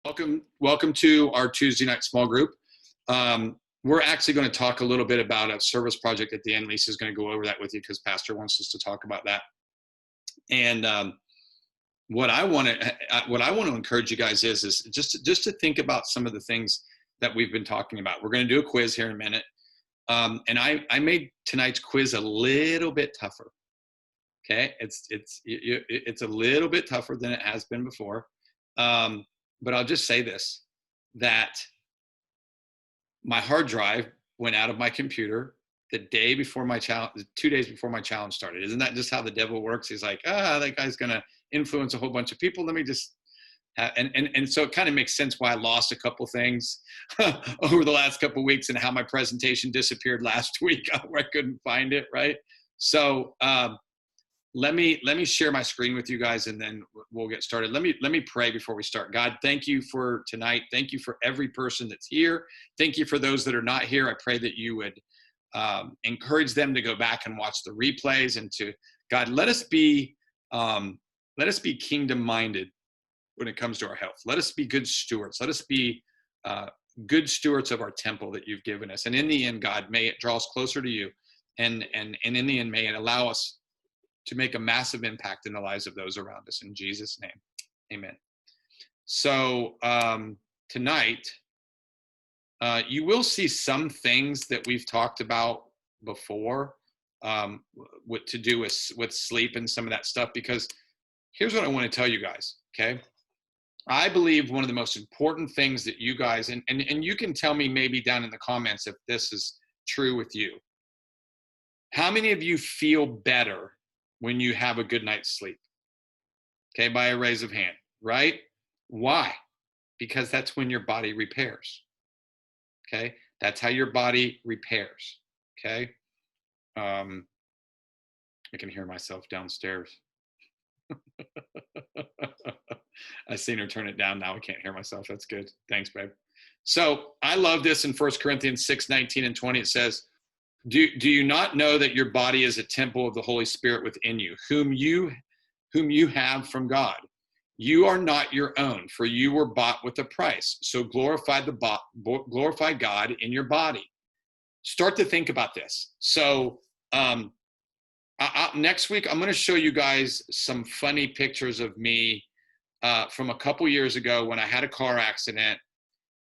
Welcome to our Tuesday night small group. We're actually going to talk a little bit about a service project at the end. Lisa's going to go over that with you because Pastor wants us to talk about that. And what I want to encourage you guys is just to think about some of the things that we've been talking about. We're going to do a quiz here in a minute, and I made tonight's quiz a little bit tougher. Okay, it's a little bit tougher than it has been before. But I'll just say this, that my hard drive went out of my computer the day before my challenge, 2 days before my challenge started. Isn't that just how the devil works? He's like, that guy's going to influence a whole bunch of people. Let me just have, and so it kind of makes sense why I lost a couple things over the last couple of weeks and how my presentation disappeared last week where I couldn't find it. Right. So, let me share my screen with you guys, and then we'll get started. Let me pray before we start. God, thank you for tonight. Thank you for every person that's here. Thank you for those that are not here. I pray that you would encourage them to go back and watch the replays, and to God, let us be kingdom minded when it comes to our health. Let us be good stewards. Let us be good stewards of our temple that you've given us. And in the end, God, may it draw us closer to you, and in the end, may it allow us to make a massive impact in the lives of those around us. In Jesus' name, amen. So tonight, you will see some things that we've talked about before, what to do with sleep and some of that stuff, because here's what I want to tell you guys, okay? I believe one of the most important things that you guys, and you can tell me maybe down in the comments if this is true with you. How many of you feel better when you have a good night's sleep? Okay, by a raise of hand, right? Why? Because that's when your body repairs. Okay, that's how your body repairs. Okay, I can hear myself downstairs. I seen her turn it down. Now I can't hear myself. That's good. Thanks, babe. So I love this in 1 Corinthians 6:19 and 20. It says, Do you not know that your body is a temple of the Holy Spirit within you, whom you have from God? You are not your own, for you were bought with a price. So glorify God in your body. Start to think about this. So next week, I'm going to show you guys some funny pictures of me from a couple years ago when I had a car accident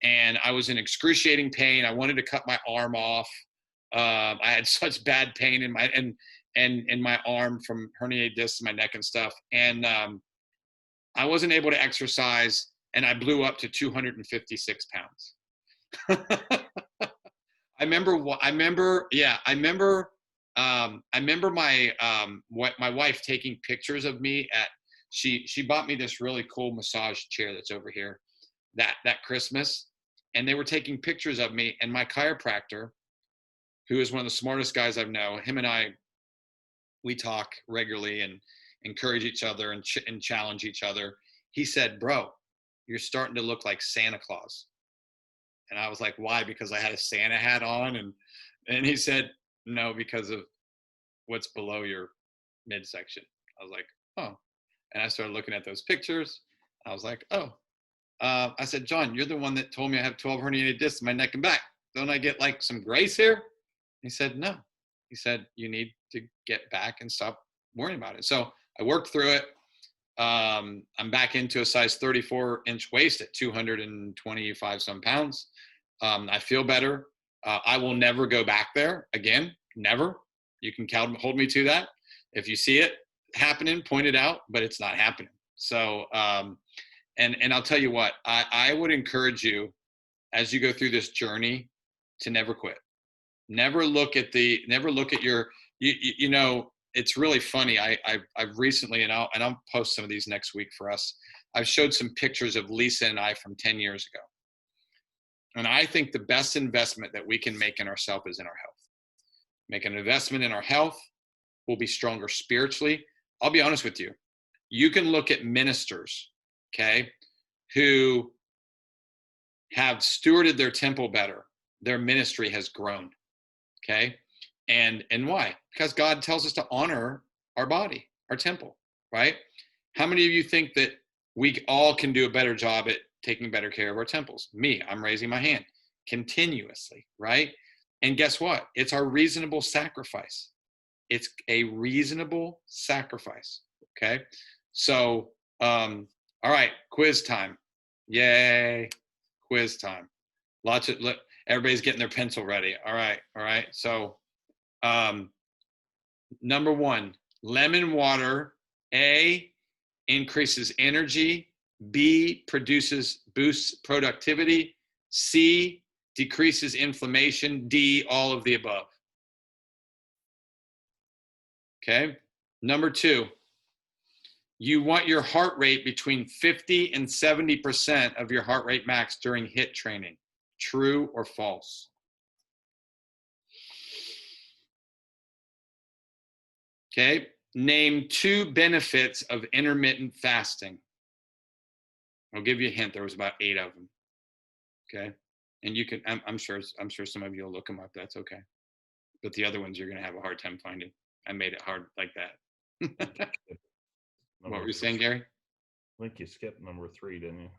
and I was in excruciating pain. I wanted to cut my arm off. I had such bad pain in my arm from herniated discs in my neck and stuff. And I wasn't able to exercise, and I blew up to 256 pounds. I remember my wife taking pictures of me she bought me this really cool massage chair that's over here that Christmas. And they were taking pictures of me, and my chiropractor, who is one of the smartest guys I know, him and I, we talk regularly and encourage each other and challenge each other. He said, "Bro, you're starting to look like Santa Claus." And I was like, "Why?" Because I had a Santa hat on. And he said, "No, because of what's below your midsection." I was like, "Oh." And I started looking at those pictures. I was like, "Oh." I said, "John, you're the one that told me I have 12 herniated discs in my neck and back. Don't I get like some grace here?" He said, "No." He said, "You need to get back and stop worrying about it." So I worked through it. I'm back into a size 34-inch waist at 225 some pounds. I feel better. I will never go back there again. Never. You can hold me to that. If you see it happening, point it out, but it's not happening. So, and I'll tell you what, I would encourage you as you go through this journey to never quit. Never look at your, you know, it's really funny. I've recently, and I'll post some of these next week for us. I've showed some pictures of Lisa and I from 10 years ago. And I think the best investment that we can make in ourselves is in our health. Make an investment in our health. We'll be stronger spiritually. I'll be honest with you. You can look at ministers, okay, who have stewarded their temple better. Their ministry has grown. Okay. And why? Because God tells us to honor our body, our temple, right? How many of you think that we all can do a better job at taking better care of our temples. Me, I'm raising my hand continuously, right? And guess what? It's our reasonable sacrifice. It's a reasonable sacrifice. Okay. So, all right, quiz time. Yay, quiz time. Everybody's getting their pencil ready. All right. So, number one, lemon water, A, increases energy, B, boosts productivity, C, decreases inflammation, D, all of the above. Okay. Number two, you want your heart rate between 50 and 70% of your heart rate max during HIIT training. True or false? Okay. Name 2 benefits of intermittent fasting. I'll give you a hint. There was about 8 of them. Okay. And you can, I'm sure some of you will look them up. That's okay. But the other ones you're going to have a hard time finding. I made it hard like that. What were you saying, Gary? I think you skipped number 3, didn't you?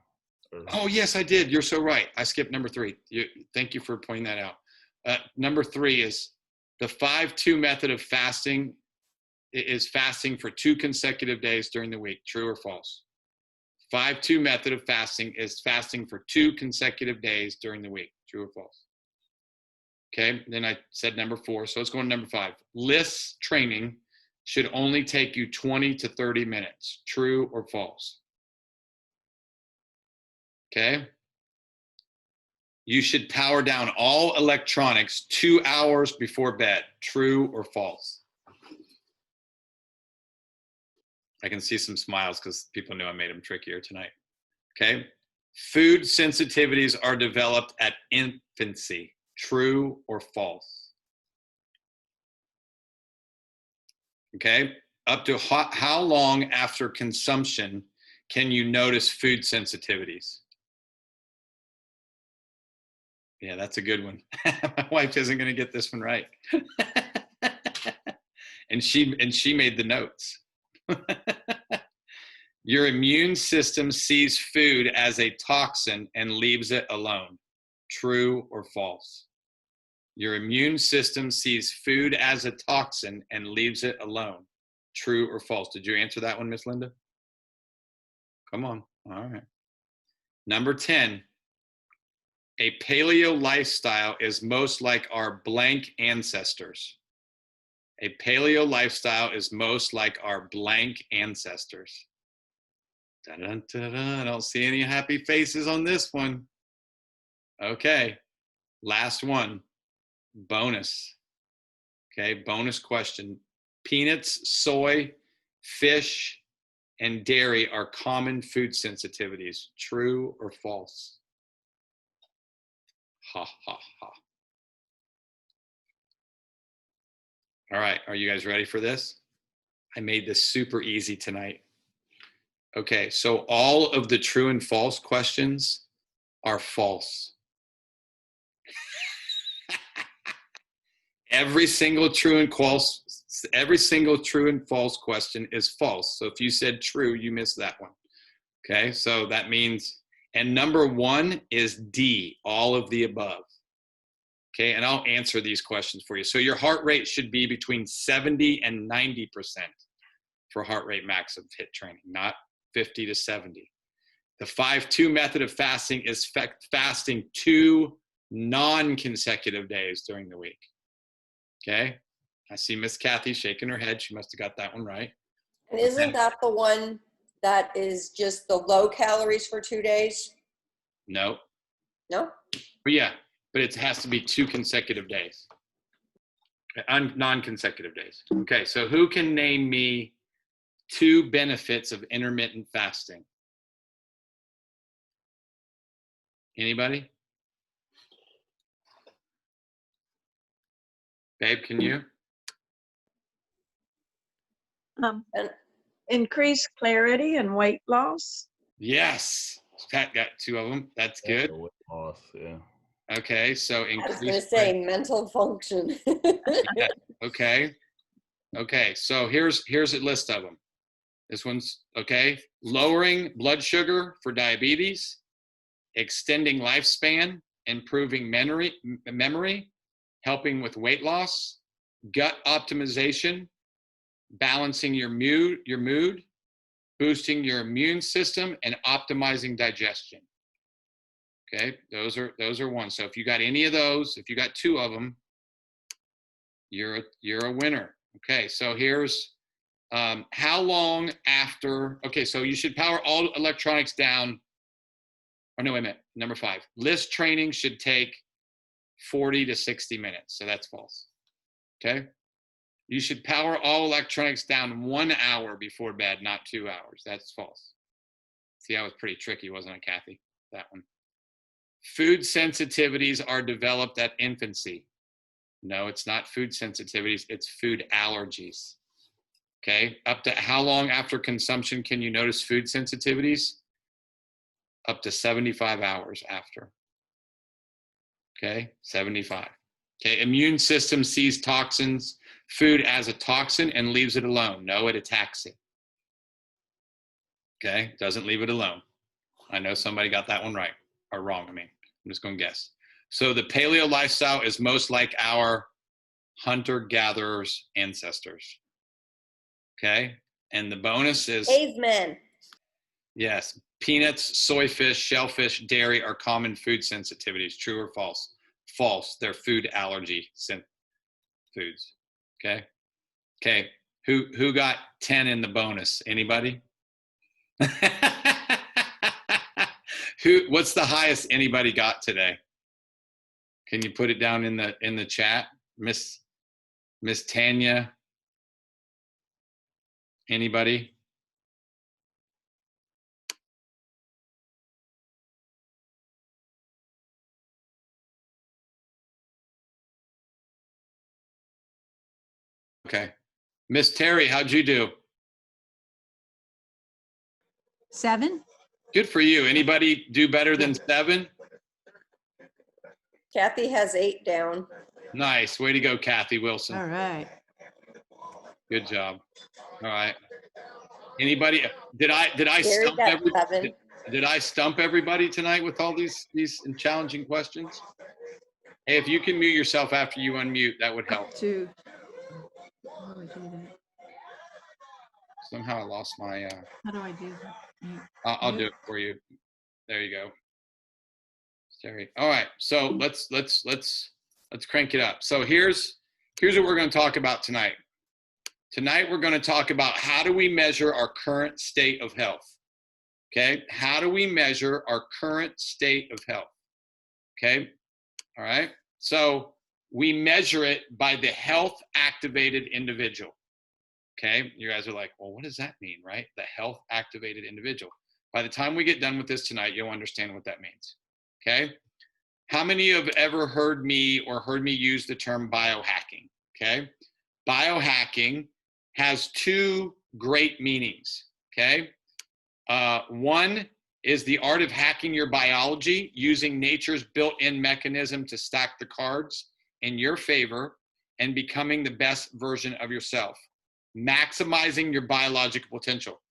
Oh, yes, I did. You're so right. I skipped number 3. Thank you for pointing that out. Number 3 is the 5-2 method of fasting is fasting for 2 consecutive days during the week. True or false? 5-2 method of fasting is fasting for 2 consecutive days during the week. True or false? Okay, then I said number 4. So let's go on number 5. LISS training should only take you 20 to 30 minutes. True or false? Okay. You should power down all electronics 2 hours before bed. True or false? I can see some smiles because people knew I made them trickier tonight. Okay. Food sensitivities are developed at infancy. True or false? Okay. Up to how long after consumption can you notice food sensitivities? Yeah, that's a good one. My wife isn't going to get this one right. and she made the notes. Your immune system sees food as a toxin and leaves it alone. True or false? Your immune system sees food as a toxin and leaves it alone. True or false? Did you answer that one, Miss Linda? Come on. All right. Number 10. A paleo lifestyle is most like our blank ancestors. A paleo lifestyle is most like our blank ancestors. I don't see any happy faces on this one. Okay, last one. Bonus. Okay, bonus question. Peanuts, soy, fish, and dairy are common food sensitivities. True or false? Ha, ha, ha. All right, are you guys ready for this? I made this super easy tonight. Okay, so all of the true and false questions are false. Every single true and false question is false. So if you said true, you missed that one. Okay, so that means, and number 1 is D, all of the above. Okay, and I'll answer these questions for you. So your heart rate should be between 70 and 90% for heart rate max of HIIT training, not 50 to 70. The 5-2 method of fasting is fasting 2 non-consecutive days during the week. Okay, I see Miss Kathy shaking her head. She must have got that one right. And isn't that the one that is just the low calories for 2 days? No. No? But yeah, but it has to be 2 consecutive days. Non-consecutive days. Okay, so who can name me 2 benefits of intermittent fasting? Anybody? Babe, can you? Increased clarity and weight loss. Yes. Pat got 2 of them. That's good. Weight loss, yeah. Okay, so I was going to say mental function. Okay. Okay, so here's a list of them. This one's okay. Lowering blood sugar for diabetes, extending lifespan, improving memory, helping with weight loss, gut optimization, balancing your mood, boosting your immune system, and optimizing digestion. Okay, those are one. So if you got any of those, if you got 2 of them, you're a winner. Okay, so here's how long after. Okay, so you should power all electronics down. Oh no, wait a minute. Number 5. List training should take 40 to 60 minutes. So that's false. Okay. You should power all electronics down 1 hour before bed, not 2 hours. That's false. See, that was pretty tricky, wasn't it, Kathy? That one. Food sensitivities are developed at infancy. No, it's not food sensitivities, it's food allergies. Okay, up to how long after consumption can you notice food sensitivities? Up to 75 hours after. Okay, 75. Okay, immune system sees food as a toxin and leaves it alone. No, it attacks it. Okay, doesn't leave it alone. I know somebody got that one right, or wrong, I'm just going to guess. So the paleo lifestyle is most like our hunter-gatherers ancestors. Okay, and the bonus is Cavemen. yes, peanuts, soy fish, shellfish, dairy are common food sensitivities. True or false? False. They're food allergy foods. Okay. Who got 10 in the bonus? Anybody? What's the highest anybody got today? Can you put it down in the chat? Miss Tanya? Anybody? Okay. Miss Terry, how'd you do? 7. Good for you. Anybody do better than 7? Kathy has 8 down. Nice. Way to go, Kathy Wilson. All right. Good job. All right. Anybody? Did I Gary stump got everybody? 7. Did I stump everybody tonight with all these challenging questions? Hey, if you can mute yourself after you unmute, that would help. 2. How do I do that? Somehow I lost my. How do I do that? I'll do it for you. There you go. Terry. All right. So let's crank it up. So here's what we're going to talk about tonight. Tonight we're going to talk about how do we measure our current state of health. Okay. How do we measure our current state of health? Okay. All right. So we measure it by the health activated individual. Okay. You guys are like, well, what does that mean, right? The health activated individual. By the time we get done with this tonight, you'll understand what that means. Okay. How many have ever heard me use the term biohacking? Okay. Biohacking has 2 great meanings. Okay. One is the art of hacking your biology using nature's built-in mechanism to stack the cards in your favor and becoming the best version of yourself, maximizing your biological potential.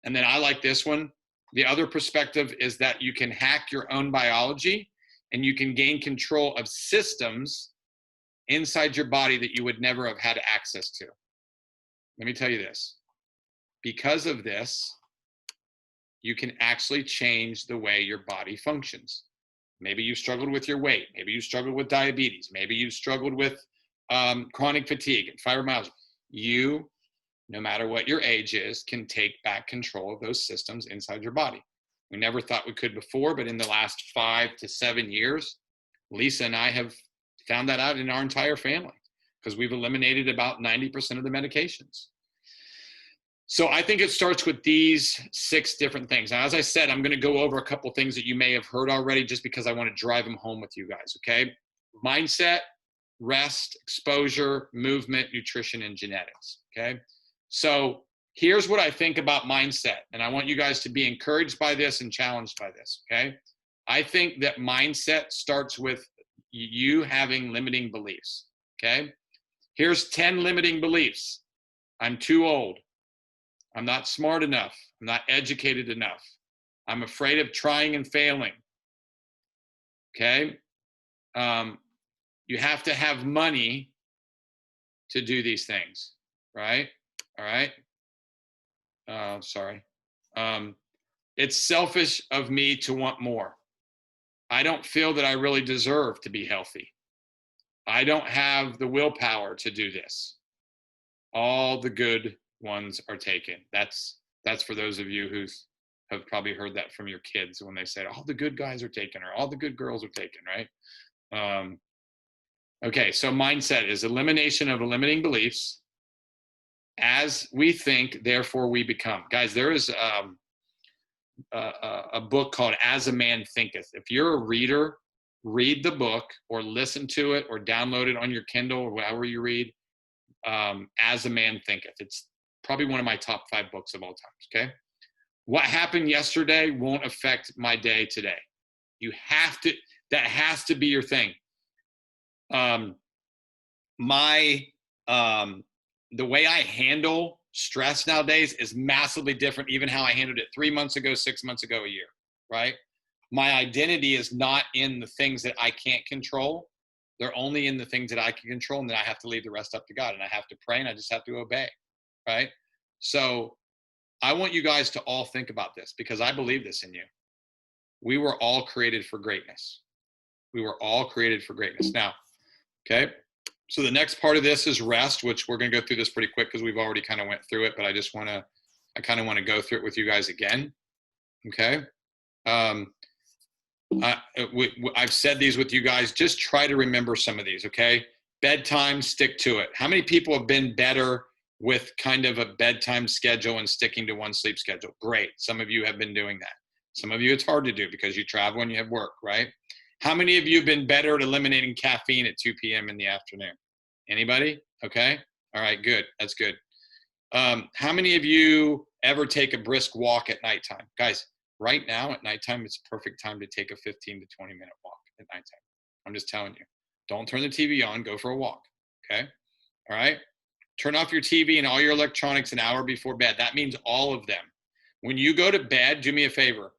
And then I like this one. The other perspective is that you can hack your own biology and you can gain control of systems inside your body that you would never have had access to. Let me tell you this. Because of this, you can actually change the way your body functions. Maybe you struggled with your weight. Maybe you struggled with diabetes. Maybe you struggled with chronic fatigue and fibromyalgia. You, no matter what your age is, can take back control of those systems inside your body. We never thought we could before, but in the last 5 to 7 years, Lisa and I have found that out in our entire family because we've eliminated about 90% of the medications. So I think it starts with these 6 different things. Now, as I said, I'm going to go over a couple things that you may have heard already just because I want to drive them home with you guys, okay? Mindset, rest, exposure, movement, nutrition, and genetics, okay? So here's what I think about mindset, and I want you guys to be encouraged by this and challenged by this, okay? I think that mindset starts with you having limiting beliefs, okay? Here's 10 limiting beliefs. I'm too old. I'm not smart enough. I'm not educated enough. I'm afraid of trying and failing. Okay. You have to have money to do these things, right? All right. Sorry. It's selfish of me to want more. I don't feel that I really deserve to be healthy. I don't have the willpower to do this. All the good ones are taken. That's for those of you who have probably heard that from your kids when they say all the good guys are taken or all the good girls are taken, right? Okay, so mindset is elimination of limiting beliefs. As we think, therefore we become. Guys, there is a book called As a Man Thinketh. If you're a reader, read the book or listen to it or download it on your Kindle or whatever you read. As a Man Thinketh. It's probably one of my top 5 books of all times. Okay. What happened yesterday won't affect my day today. You have to, that has to be your thing. The way I handle stress nowadays is massively different, even how I handled it 3 months ago, 6 months ago, a year, right? My identity is not in the things that I can't control. They're only in the things that I can control, and then I have to leave the rest up to God, and I have to pray, and I just have to obey, right? So I want you guys to all think about this because I believe this in you. We were all created for greatness. We were all created for greatness. Now, okay, so the next part of this is rest, which we're going to go through this pretty quick because we've already kind of went through it, but I kind of want to go through it with you guys again, okay? I've said these with you guys. Just try to remember some of these, okay? Bedtime, stick to it. How many people have been better with kind of a bedtime schedule and sticking to one sleep schedule? Great. Some of you have been doing that. Some of you it's hard to do because you travel and you have work, right? How many of you have been better at eliminating caffeine at 2 p.m. in the afternoon? Anybody? Okay. All right, good. That's good. How many of you ever take a brisk walk at nighttime? Guys, right now at nighttime, it's a perfect time to take a 15 to 20 minute walk at nighttime. I'm just telling you. Don't turn the TV on, go for a walk, okay? All right? Turn off your TV and all your electronics an hour before bed. That means all of them. When you go to bed, do me a favor.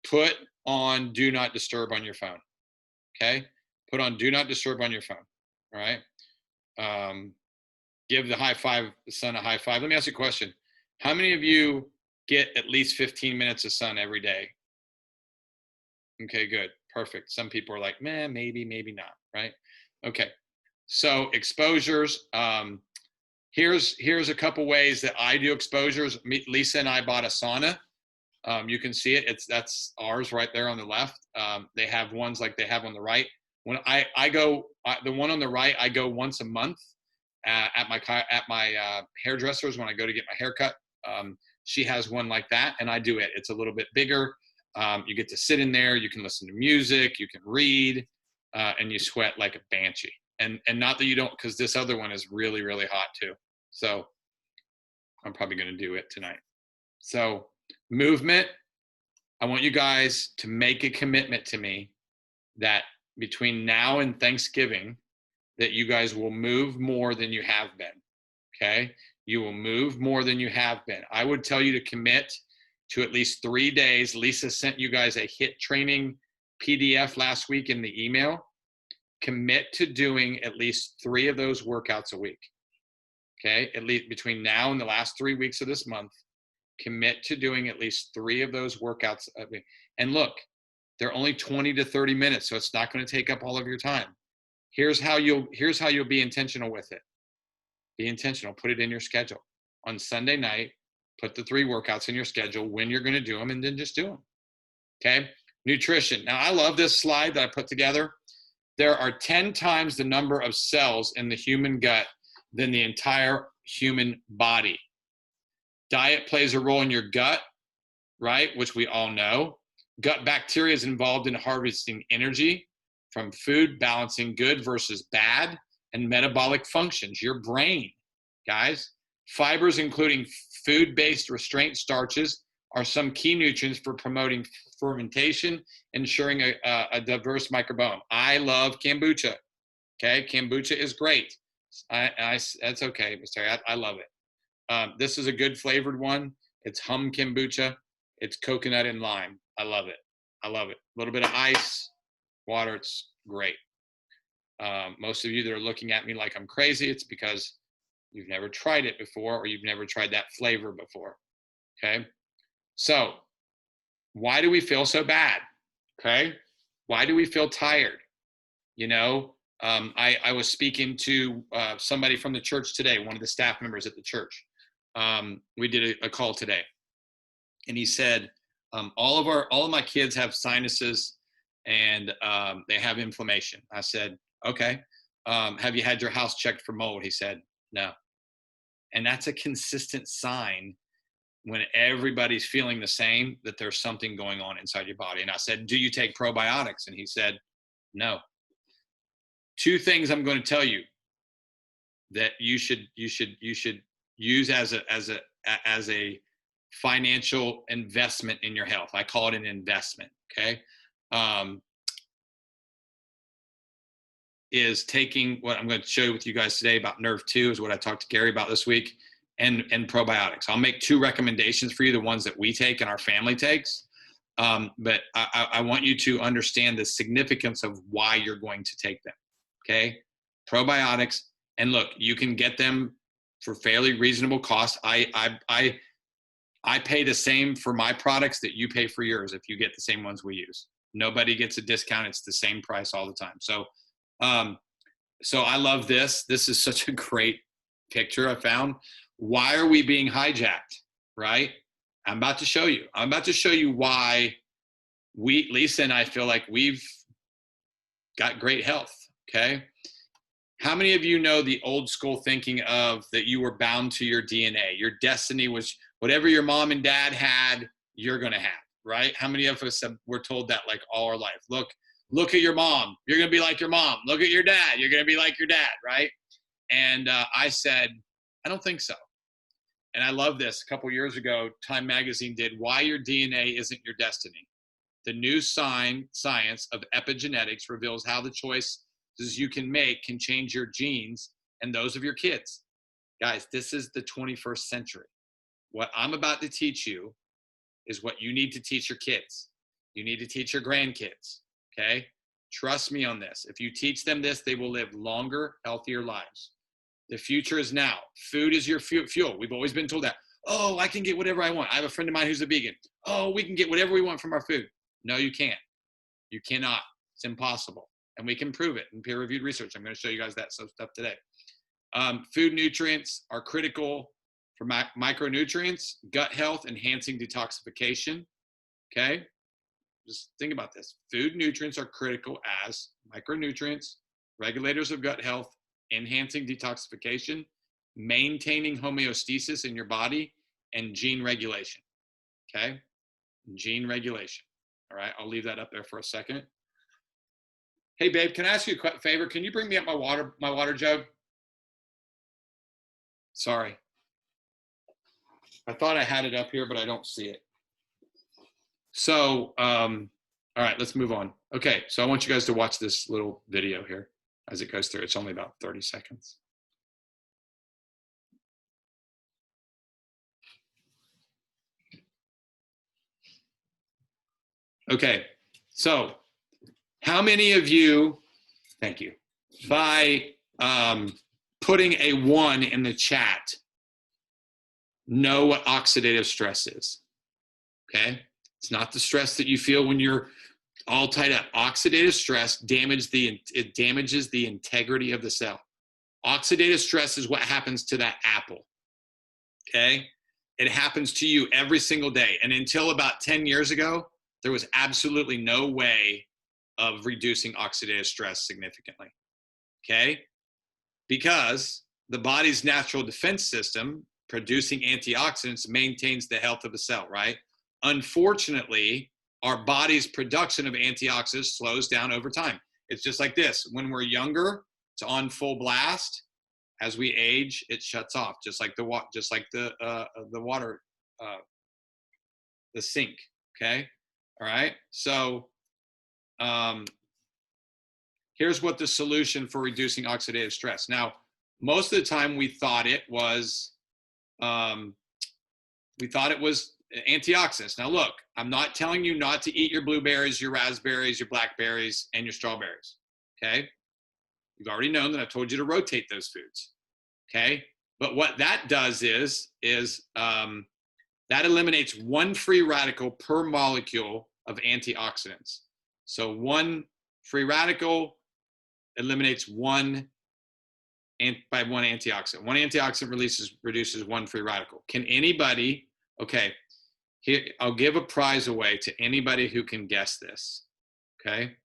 Put on Do Not Disturb on your phone, okay? Put on Do Not Disturb on your phone, all right? Give the sun a high five. Let me ask you a question. How many of you get at least 15 minutes of sun every day? Okay, good. Perfect. Some people are like, man, maybe not, right? Okay. So exposures. Here's a couple ways that I do exposures. Lisa and I bought a sauna. You can see it. That's ours right there on the left. They have ones like they have on the right. When I go, the one on the right, I go once a month at my hairdresser's when I go to get my haircut. She has one like that, and I do it. It's a little bit bigger. You get to sit in there. You can listen to music. You can read, and you sweat like a banshee. And not that you don't, because this other one is really, really hot too. So I'm probably going to do it tonight. So movement. I want you guys to make a commitment to me that between now and Thanksgiving, that you guys will move more than you have been. Okay. You will move more than you have been. I would tell you to commit to at least 3 days. Lisa sent you guys a HIIT training PDF last week in the email. Commit to doing at least 3 of those workouts a week. Okay. At least between now and the last 3 weeks of this month, commit to doing at least 3 of those workouts a week. And look, they're only 20 to 30 minutes, so it's not going to take up all of your time. Here's how you'll be intentional with it. Be intentional. Put it in your schedule. On Sunday night, put the 3 workouts in your schedule when you're going to do them, and then just do them. Okay? Nutrition. Now, I love this slide that I put together. There are 10 times the number of cells in the human gut than the entire human body. Diet plays a role in your gut, right? Which we all know. Gut bacteria is involved in harvesting energy from food, balancing good versus bad, and metabolic functions. Your brain, guys. Fibers, including food-based restraint starches, are some key nutrients for promoting fermentation, ensuring a diverse microbiome. I love kombucha. Okay, kombucha is great. That's okay, Mr. Terry. I love it. This is a good flavored one. It's hum kombucha. It's coconut and lime. I love it. I love it. A little bit of ice. water, it's great. Most of you that are looking at me like I'm crazy, it's because you've never tried it before, or you've never tried that flavor before. Okay. So why do we feel so bad? Okay. Why do we feel tired? You know, I was speaking to somebody from the church today, one of the staff members at the church. We did a call today, and he said, all of my kids have sinuses, and they have inflammation. I said, okay. Have you had your house checked for mold? He said, no. And that's a consistent sign when everybody's feeling the same, that there's something going on inside your body. And I said, do you take probiotics? And he said, no. Two things I'm going to tell you that you should use as a financial investment in your health. I call it an investment. Okay. Is taking what I'm going to show you with you guys today about Nerve 2 is what I talked to Gary about this week, and probiotics. I'll make two recommendations for you, the ones that we take and our family takes. But I want you to understand the significance of why you're going to take them. Okay. Probiotics. And look, you can get them for fairly reasonable cost. I pay the same for my products that you pay for yours if you get the same ones we use. Nobody gets a discount. It's the same price all the time. So I love this. This is such a great picture I found. Why are we being hijacked? Right? I'm about to show you. I'm about to show you why Lisa and I feel like we've got great health. Okay. How many of you know the old school thinking of that you were bound to your DNA? Your destiny was whatever your mom and dad had, you're going to have, right? How many of us were told that like all our life? Look at your mom. You're going to be like your mom. Look at your dad. You're going to be like your dad, right? And I said, I don't think so. And I love this. A couple years ago, Time Magazine did Why Your DNA Isn't Your Destiny. The new science of epigenetics reveals how the choices you can make can change your genes and those of your kids. Guys, this is the 21st century. What I'm about to teach you is what you need to teach your kids. You need to teach your grandkids. Okay? Trust me on this. If you teach them this, they will live longer, healthier lives. The future is now. Food is your fuel. We've always been told that. Oh, I can get whatever I want. I have a friend of mine who's a vegan. Oh, we can get whatever we want from our food. No, you can't. You cannot. It's impossible. And we can prove it in peer-reviewed research. I'm going to show you guys that stuff today. Food nutrients are critical for micronutrients, gut health, enhancing detoxification. Okay? Just think about this. Food nutrients are critical as micronutrients, regulators of gut health, enhancing detoxification, maintaining homeostasis in your body, and gene regulation. Okay? Gene regulation. All right, I'll leave that up there for a second. Hey, babe, can I ask you a favor? Can you bring me up my water jug? Sorry. I thought I had it up here, but I don't see it. So, all right, let's move on. Okay, so I want you guys to watch this little video here as it goes through. It's only about 30 seconds. Okay, so how many of you, thank you, by putting a 1 in the chat, know what oxidative stress is? Okay, it's not the stress that you feel when you're all tied up. Oxidative stress damages the integrity of the cell. Oxidative stress is what happens to that apple. Okay, it happens to you every single day. And until about 10 years ago, there was absolutely no way of reducing oxidative stress significantly. Okay, because the body's natural defense system producing antioxidants maintains the health of the cell, right? Unfortunately, our body's production of antioxidants slows down over time. It's just like this. When we're younger, it's on full blast. As we age, it shuts off, just like the water, the sink. Okay, all right. So here's what the solution for reducing oxidative stress. Now, most of the time we thought it was antioxidants. Now look, I'm not telling you not to eat your blueberries, your raspberries, your blackberries, and your strawberries. Okay. You've already known that I've told you to rotate those foods. Okay. But what that does is that eliminates one free radical per molecule of antioxidants. So one free radical eliminates one antioxidant. One antioxidant reduces one free radical. Can anybody, okay, here, I'll give a prize away to anybody who can guess this, okay?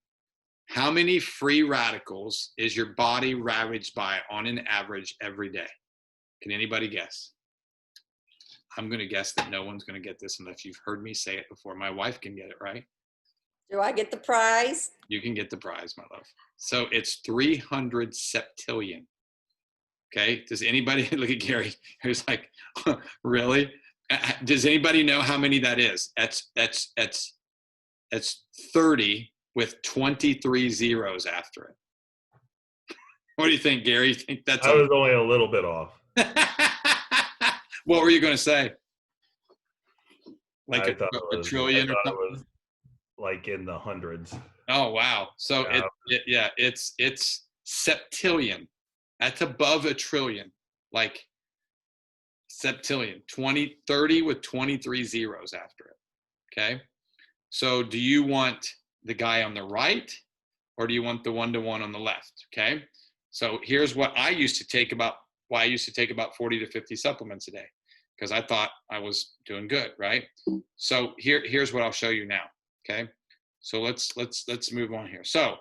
How many free radicals is your body ravaged by on an average every day? Can anybody guess? I'm going to guess that no one's going to get this unless you've heard me say it before. My wife can get it, right? Do I get the prize? You can get the prize, my love. So it's 300 septillion. Okay. Does anybody look at Gary? Who's like, really? Does anybody know how many that is? That's 30 with 23 zeros after it. What do you think, Gary? You think that's I was only a little bit off. What were you going to say? Like I thought a trillion or it something? was like in the hundreds. Oh, wow. So it's septillion. That's above a trillion. Like septillion, 30 with 23 zeros after it. Okay. So do you want the guy on the right or do you want the one-to-one on the left? Okay. So here's what I used to take about 40 to 50 supplements a day because I thought I was doing good. Right. So here's what I'll show you now. Okay. So let's move on here. So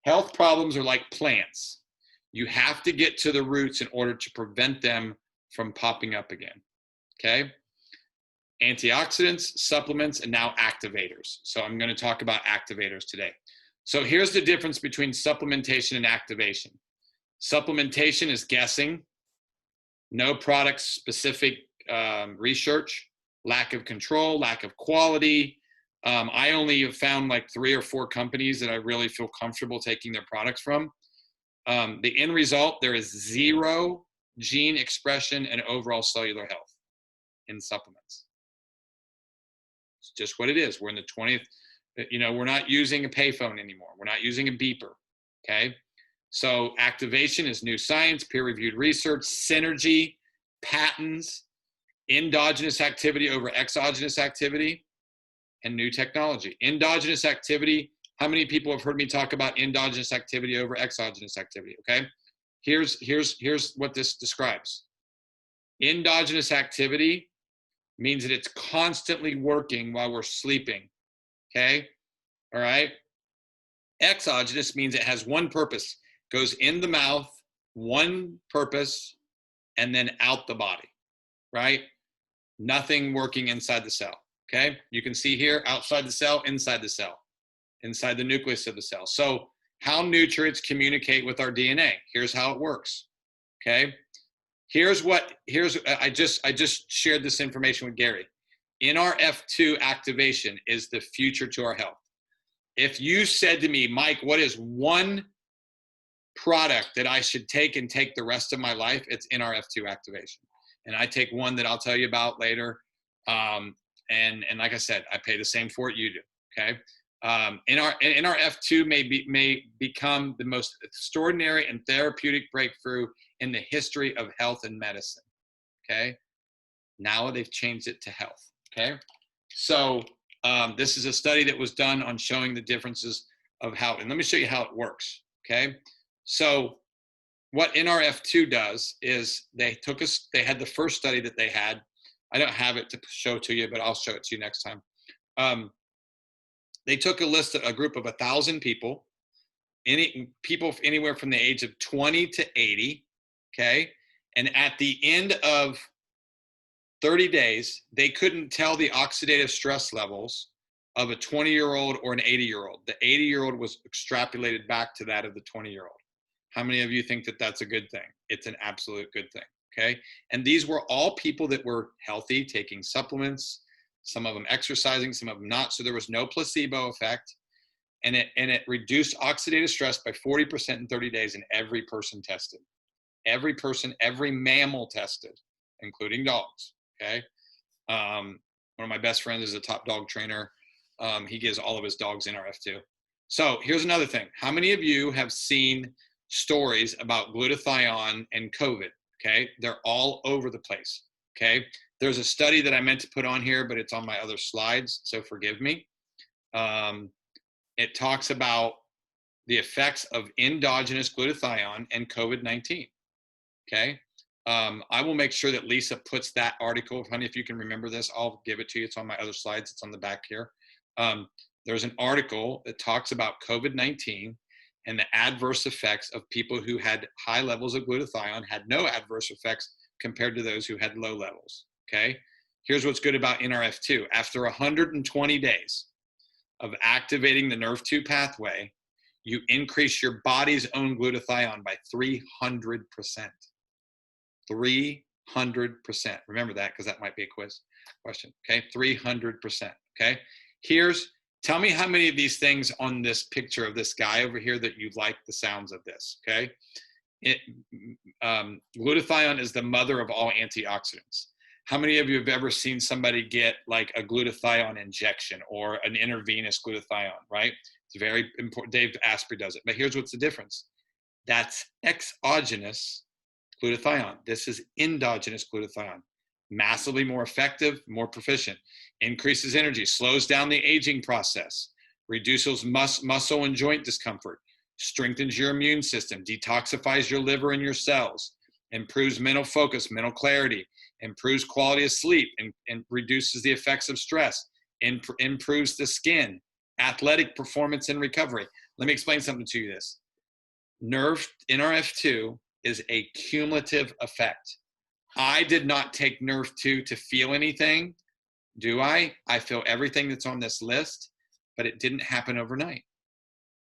health problems are like plants. You have to get to the roots in order to prevent them from popping up again. Okay. Antioxidants, supplements, and now activators. So I'm going to talk about activators today. So here's the difference between supplementation and activation. Supplementation is guessing, no product specific research, lack of control, lack of quality. I only have found like 3 or 4 companies that I really feel comfortable taking their products from. The end result, there is 0 gene expression and overall cellular health in supplements. It's just what it is. We're in the 20th, we're not using a payphone anymore. We're not using a beeper, okay? So activation is new science, peer-reviewed research, synergy, patents, endogenous activity over exogenous activity, and new technology. Endogenous activity, how many people have heard me talk about endogenous activity over exogenous activity, okay? Here's what this describes. Endogenous activity means that it's constantly working while we're sleeping, okay? All right? Exogenous means it has one purpose, goes in the mouth, one purpose, and then out the body, right? Nothing working inside the cell, okay? You can see here, outside the cell, inside the nucleus of the cell. So how nutrients communicate with our DNA. Here's how it works, okay? I just shared this information with Gary. NRF2 activation is the future to our health. If you said to me, Mike, what is one product that I should take and take the rest of my life? It's NRF2 activation. And I take one that I'll tell you about later. And like I said, I pay the same for it you do, okay? NRF2 may become the most extraordinary and therapeutic breakthrough in the history of health and medicine, okay? Now they've changed it to health, okay? So this is a study that was done on showing the differences of how, and let me show you how it works, okay? So what NRF2 does is they had the first study that they had. I don't have it to show to you, but I'll show it to you next time. They took a group of 1,000 people, people anywhere from the age of 20 to 80, okay? And at the end of 30 days, they couldn't tell the oxidative stress levels of a 20-year-old or an 80-year-old. The 80-year-old was extrapolated back to that of the 20-year-old. How many of you think that that's a good thing? It's an absolute good thing, okay? And these were all people that were healthy, taking supplements, some of them exercising, some of them not. So there was no placebo effect. And it reduced oxidative stress by 40% in 30 days in every person tested. Every person, every mammal tested, including dogs, okay? One of my best friends is a top dog trainer. He gives all of his dogs NRF2. So here's another thing. How many of you have seen stories about glutathione and COVID? Okay, they're all over the place. Okay, there's a study that I meant to put on here, but it's on my other slides, so forgive me. It talks about the effects of endogenous glutathione and COVID-19. Okay, I will make sure that Lisa puts that article, honey, if you can remember this, I'll give it to you. It's on my other slides. It's on the back here. There's an article that talks about COVID-19 and the adverse effects of people who had high levels of glutathione had no adverse effects compared to those who had low levels. Okay, here's what's good about NRF2. After 120 days of activating the NRF2 pathway, you increase your body's own glutathione by 300%. 300%. Remember that, because that might be a quiz question. Okay, 300%. Okay, tell me how many of these things on this picture of this guy over here that you like the sounds of this. Okay, glutathione is the mother of all antioxidants. How many of you have ever seen somebody get like a glutathione injection or an intravenous glutathione, right? It's very important. Dave Asprey does it. But here's what's the difference. That's exogenous glutathione. This is endogenous glutathione. Massively more effective, more proficient. Increases energy, slows down the aging process, reduces muscle and joint discomfort, strengthens your immune system, detoxifies your liver and your cells, improves mental focus, mental clarity, improves quality of sleep, and reduces the effects of stress, improves the skin, athletic performance and recovery. Let me explain something to you this. NRF2 is a cumulative effect. I did not take NRF2 to feel anything, do I? I feel everything that's on this list, but it didn't happen overnight.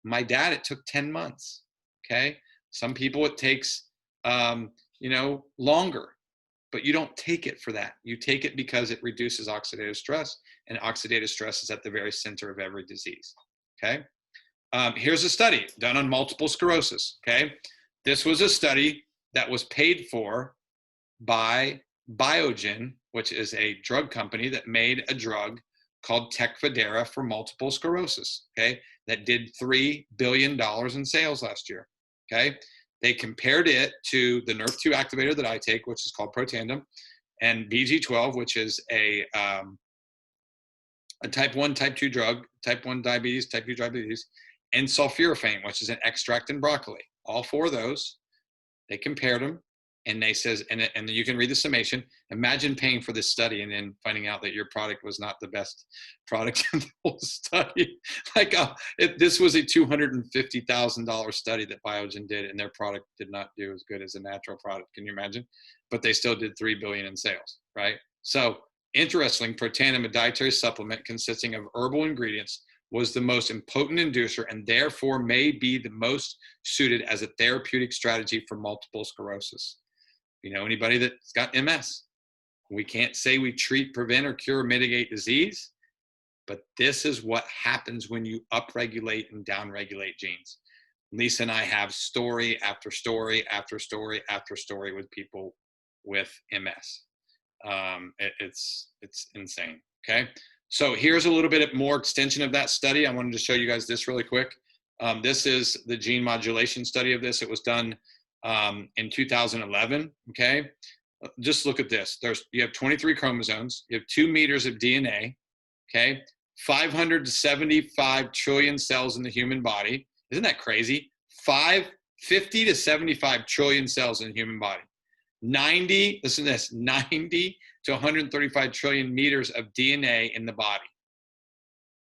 My dad, it took 10 months, okay? Some people it takes, longer, but you don't take it for that. You take it because it reduces oxidative stress, and oxidative stress is at the very center of every disease, okay? Here's a study done on multiple sclerosis, okay? This was a study that was paid for by Biogen, which is a drug company that made a drug called Tecfidera for multiple sclerosis, okay? That did $3 billion in sales last year, okay? They compared it to the NRF2 activator that I take, which is called Protandim, and BG12, which is a type 1, type 2 drug, type 1 diabetes, type 2 diabetes, and sulforaphane, which is an extract in broccoli. All four of those, they compared them, and they says, and you can read the summation. Imagine paying for this study and then finding out that your product was not the best product in the whole study. This was a $250,000 study that Biogen did, and their product did not do as good as a natural product. Can you imagine? But they still did $3 billion in sales, right? So interestingly, Protandim, a dietary supplement consisting of herbal ingredients, was the most potent inducer and therefore may be the most suited as a therapeutic strategy for multiple sclerosis. You know anybody that's got MS? We can't say we treat, prevent, or cure, or mitigate disease, but this is what happens when you upregulate and downregulate genes. Lisa and I have story after story after story after story with people with MS. It's insane, okay? So here's a little bit more extension of that study. I wanted to show you guys this really quick. This is the gene modulation study of this. It was done in 2011, okay? Just look at this. You have 23 chromosomes. You have 2 meters of DNA, okay? 575 trillion cells in the human body. Isn't that crazy? 50 to 75 trillion cells in the human body. 90 to 135 trillion meters of DNA in the body.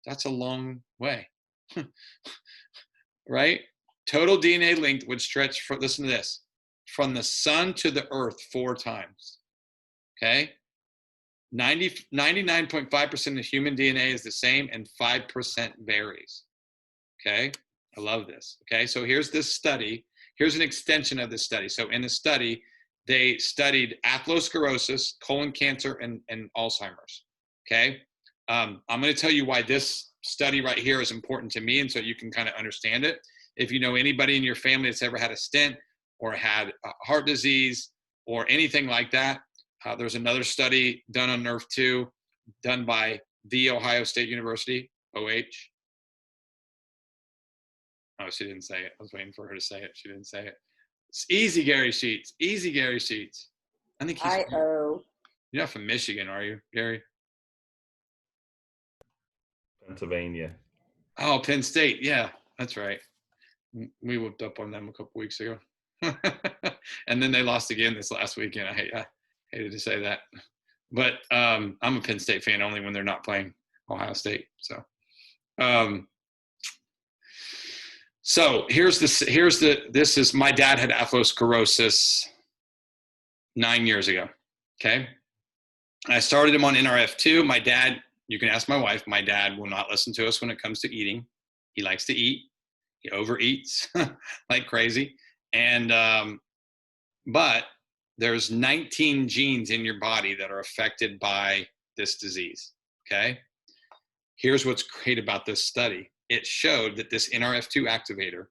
That's a long way, right? Total DNA length would stretch for, listen to this, from the sun to the earth 4 times, okay? 99.5% of human DNA is the same and 5% varies, okay? I love this, okay? So here's this study. Here's an extension of this study. So in the study, they studied atherosclerosis, colon cancer, and Alzheimer's, okay? I'm gonna tell you why this study right here is important to me, and so you can kind of understand it. If you know anybody in your family that's ever had a stent or had heart disease or anything like that, there's another study done on NRF2 done by The Ohio State University, OH. Oh, she didn't say it. I was waiting for her to say it. She didn't say it. It's easy, Gary Sheets. Easy, Gary Sheets. I think he's. IO. You're not from Michigan, are you, Gary? Pennsylvania. Oh, Penn State. Yeah, that's right. We whooped up on them a couple weeks ago. And then they lost again this last weekend. I hated to say that. But I'm a Penn State fan only when they're not playing Ohio State. So this is my dad had atherosclerosis 9 years ago. Okay. I started him on NRF2. My dad, you can ask my wife, my dad will not listen to us when it comes to eating. He likes to eat. He overeats like crazy. And, but there's 19 genes in your body that are affected by this disease. Okay. Here's what's great about this study. It showed that this NRF2 activator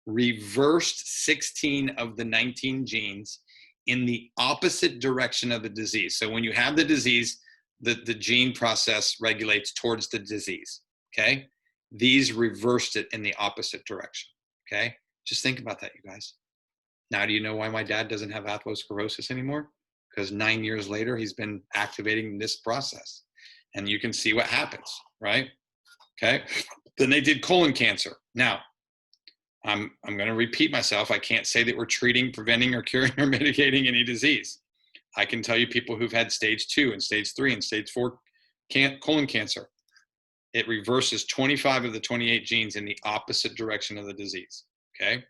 reversed 16 of the 19 genes in the opposite direction of the disease. So when you have the disease, the gene process regulates towards the disease, okay? These reversed it in the opposite direction, okay? Just think about that, you guys. Now, do you know why my dad doesn't have atherosclerosis anymore? Because 9 years later, he's been activating this process. And you can see what happens, right? Okay. Then they did colon cancer. Now, I'm going to repeat myself. I can't say that we're treating, preventing, or curing, or mitigating any disease. I can tell you people who've had stage 2 and stage 3 and stage 4 colon cancer. It reverses 25 of the 28 genes in the opposite direction of the disease. Okay.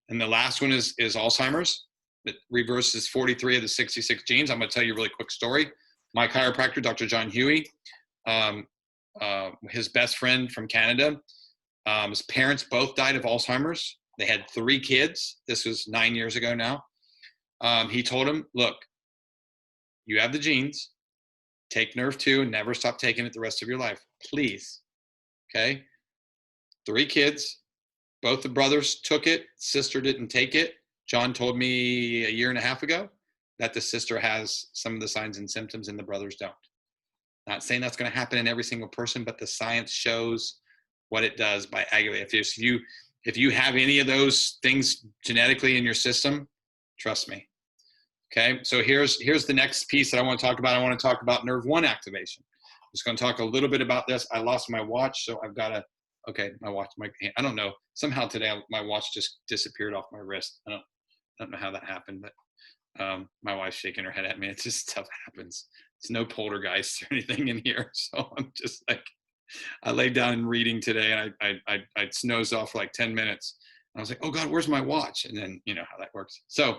And the last one is Alzheimer's. It reverses 43 of the 66 genes. I'm going to tell you a really quick story. My chiropractor, Dr. John Huey, his best friend from Canada, his parents both died of Alzheimer's. They had 3 kids. This was 9 years ago now. He told him, look, you have the genes. Take Nerve 2 and never stop taking it the rest of your life. Please. Okay? 3 kids. Both the brothers took it. Sister didn't take it. John told me a year and a half ago that the sister has some of the signs and symptoms and the brothers don't. Not saying that's going to happen in every single person, but the science shows what it does by aggravating. If you have any of those things genetically in your system, trust me. Okay, so here's the next piece that I want to talk about. I want to talk about Nerve 1 activation. I'm just going to talk a little bit about this. I lost my watch, so I've got to, okay, my watch, I don't know. Somehow today my watch just disappeared off my wrist. I don't know how that happened, but my wife's shaking her head at me. It's just stuff happens. It's no poltergeist or anything in here. So I'm just like, I laid down and reading today, and I snoozed off for like 10 minutes. I was like, oh God, where's my watch? And then you know how that works. So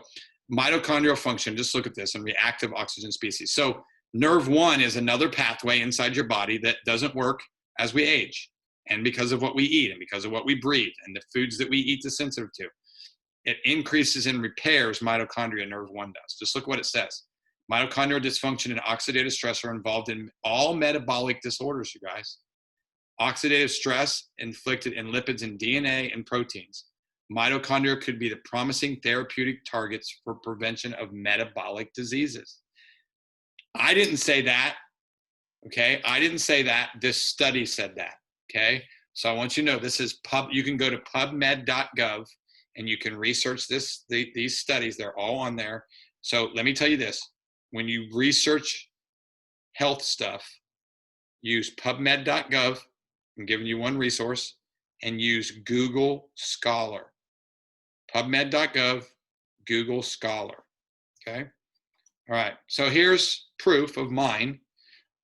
mitochondrial function, just look at this, and reactive oxygen species. So Nerve 1 is another pathway inside your body that doesn't work as we age, and because of what we eat and because of what we breathe and the foods that we eat is sensitive to. It increases and repairs mitochondria, Nerve 1 does. Just look what it says. Mitochondrial dysfunction and oxidative stress are involved in all metabolic disorders, you guys. Oxidative stress inflicted in lipids and DNA and proteins. Mitochondria could be the promising therapeutic targets for prevention of metabolic diseases. I didn't say that, okay? I didn't say that. This study said that, okay? So I want you to know this is you can go to pubmed.gov and you can research these studies. They're all on there. So let me tell you this. When you research health stuff, use pubmed.gov. I'm giving you one resource, and use Google Scholar. PubMed.gov, Google Scholar. Okay. All right. So here's proof of mine.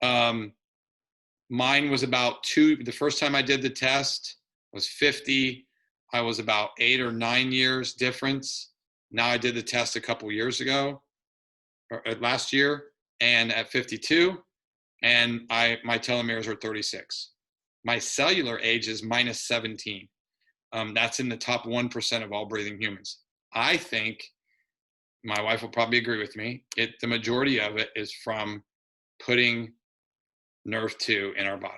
Mine was about the first time I did the test was 50. I was about 8 or 9 years difference. Now I did the test a couple years ago, or last year, and at 52, and my telomeres are 36. My cellular age is minus 17. That's in the top 1% of all breathing humans. I think, my wife will probably agree with me, the majority of it is from putting Nerve 2 in our body,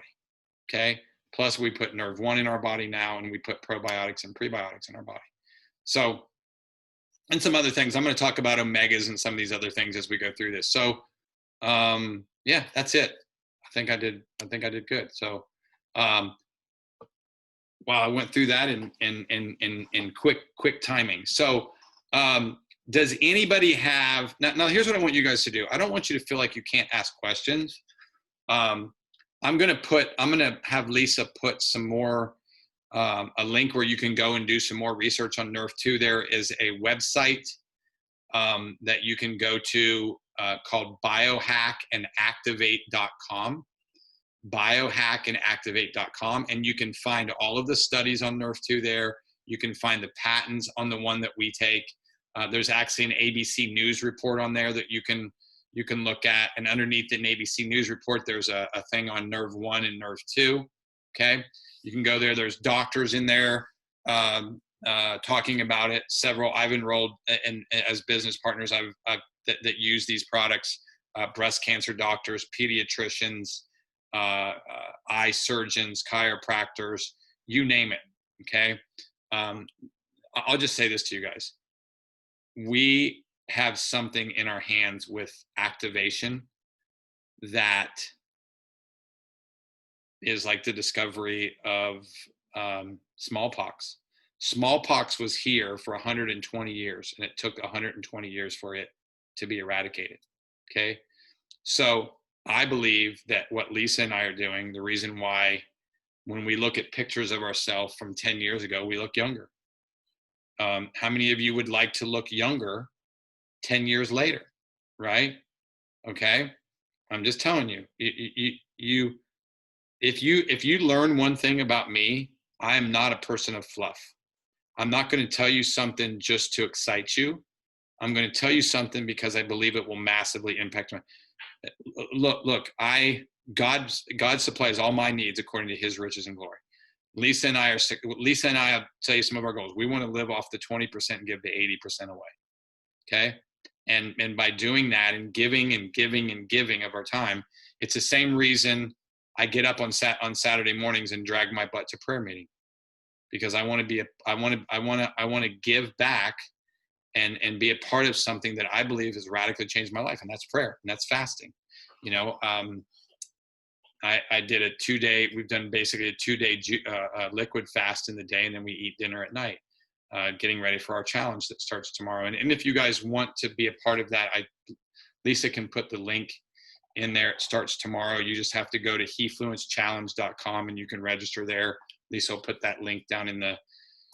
okay? Plus we put Nerve 1 in our body now, and we put probiotics and prebiotics in our body. So, and some other things. I'm going to talk about omegas and some of these other things as we go through this. So, yeah, that's it. think I did good. So, wow, I went through that in quick timing. So, does anybody have, now here's what I want you guys to do. I don't want you to feel like you can't ask questions. I'm going to have Lisa put some more, a link where you can go and do some more research on Nerve 2. There is a website that you can go to called biohackandactivate.com. Biohackandactivate.com, and you can find all of the studies on Nerve 2 there. You can find the patents on the one that we take. There's actually an ABC News report on there that you can look at, and underneath an ABC News report, there's a thing on Nerve 1 and Nerve 2. Okay, you can go there. There's doctors in there talking about it. Several I've enrolled in as business partners that use these products. Breast cancer doctors, pediatricians, eye surgeons, chiropractors, you name it. Okay, I'll just say this to you guys. We have something in our hands with activation that is like the discovery of smallpox. Smallpox was here for 120 years, and it took 120 years for it to be eradicated. Okay, so I believe that what Lisa and I are doing, the reason why when we look at pictures of ourselves from 10 years ago, we look younger. How many of you would like to look younger 10 years later, right? Okay, I'm just telling you, if you learn one thing about me, I am not a person of fluff. I'm not going to tell you something just to excite you. I'm going to tell you something because I believe it will massively impact my. Look, God supplies all my needs according to His riches and glory. Lisa and I, I'll tell you some of our goals. We want to live off the 20% and give the 80% away. Okay. And by doing that and giving and giving and giving of our time, it's the same reason I get up on Saturday mornings and drag my butt to prayer meeting, because I want to give back and be a part of something that I believe has radically changed my life. And that's prayer, and that's fasting. You know, I did a 2-day, we've done basically a 2-day liquid fast in the day, and then we eat dinner at night, getting ready for our challenge that starts tomorrow. And if you guys want to be a part of that, Lisa can put the link in there. It starts tomorrow. You just have to go to He-Fluence and you can register there. Lisa will put that link down in the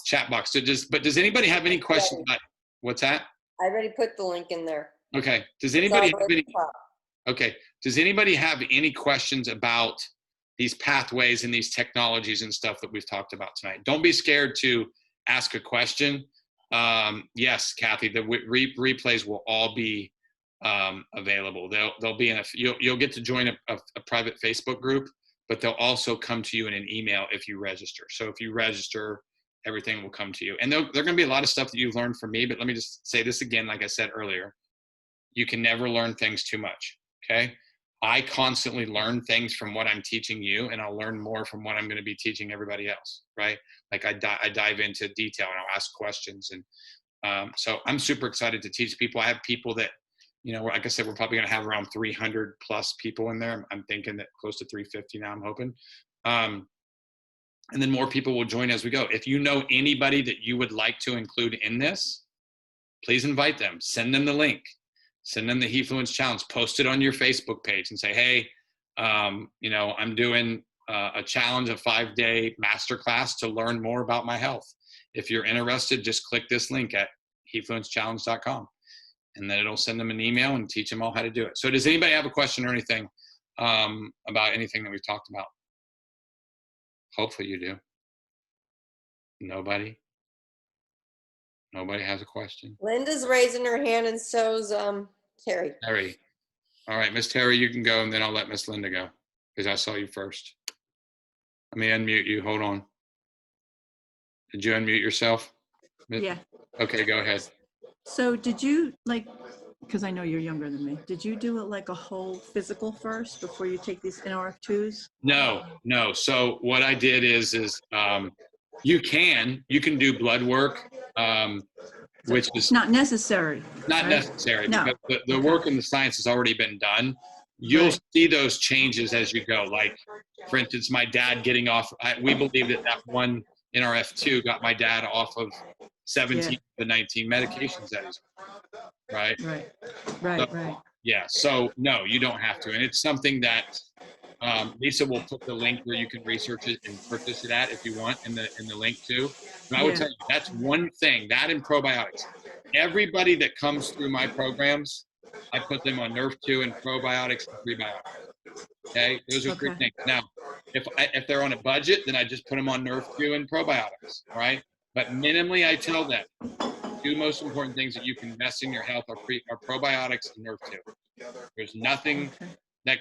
chat box. So does anybody have any questions about what's that? I already put the link in there. Okay. Does anybody have any? Top. Okay. Does anybody have any questions about these pathways and these technologies and stuff that we've talked about tonight? Don't be scared to ask a question. Yes, Kathy, the replays will all be available. They'll be in you'll get to join a private Facebook group, but they'll also come to you in an email if you register. So if you register, everything will come to you. And there are going to be a lot of stuff that you've learned from me, but let me just say this again, like I said earlier, you can never learn things too much. Okay. I constantly learn things from what I'm teaching you, and I'll learn more from what I'm going to be teaching everybody else. Right. Like I dive into detail and I'll ask questions. And so I'm super excited to teach people. I have people that, you know, like I said, we're probably going to have around 300 plus people in there. I'm thinking that close to 350 now, I'm hoping. And then more people will join as we go. If you know anybody that you would like to include in this, please invite them. Send them the link. Send them the He-Fluence challenge. Post it on your Facebook page and say, hey, you know, I'm doing a challenge, a 5-day masterclass to learn more about my health. If you're interested, just click this link at He-Fluencechallenge.com. And then it'll send them an email and teach them all how to do it. So does anybody have a question or anything about anything that we've talked about? Hopefully you do. Nobody? Nobody has a question? Linda's raising her hand, and so's Terry. Terry. All right, Miss Terry, you can go, and then I'll let Miss Linda go because I saw you first. Let me unmute you. Hold on. Did you unmute yourself? Yeah. Okay, go ahead. So did you because I know you're younger than me, did you do it like a whole physical first before you take these NRF2s? No. So what I did is you can do blood work, which is Not necessary. not right? necessary No. because the work in the science has already been done. you'll Right. see those changes as you go. Like, for instance, my dad getting off, we believe that one in our F2 got my dad off of 17 Yeah. of the 19 medications that he's on, right? Right. So, Right. yeah, so no, you don't have to. And it's something that Lisa will put the link where you can research it and purchase it at if you want in the link too. And I would Yeah. tell you, that's one thing, that and probiotics. Everybody that comes through my programs, I put them on Nerf 2 and probiotics and prebiotics. Okay, those are three Okay. things. Now, if they're on a budget, then I just put them on Nerf 2 and probiotics, right? But minimally, I tell them, two most important things that you can invest in your health are probiotics and Nerf 2. There's nothing Okay. that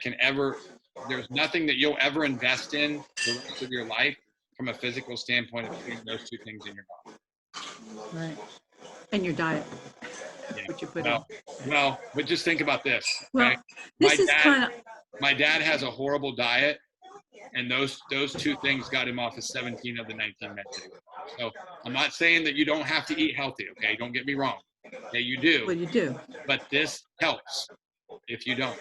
there's nothing that you'll ever invest in the rest of your life from a physical standpoint of putting those two things in your body. Right. And your diet. Yeah. What you put Well, but just think about this. Well, Okay? this is kind of, My dad has a horrible diet, and those two things got him off of 17 of the 19 medications. So I'm not saying that you don't have to eat healthy, okay? Don't get me wrong. Okay, you well, do, you do. but this helps if you don't.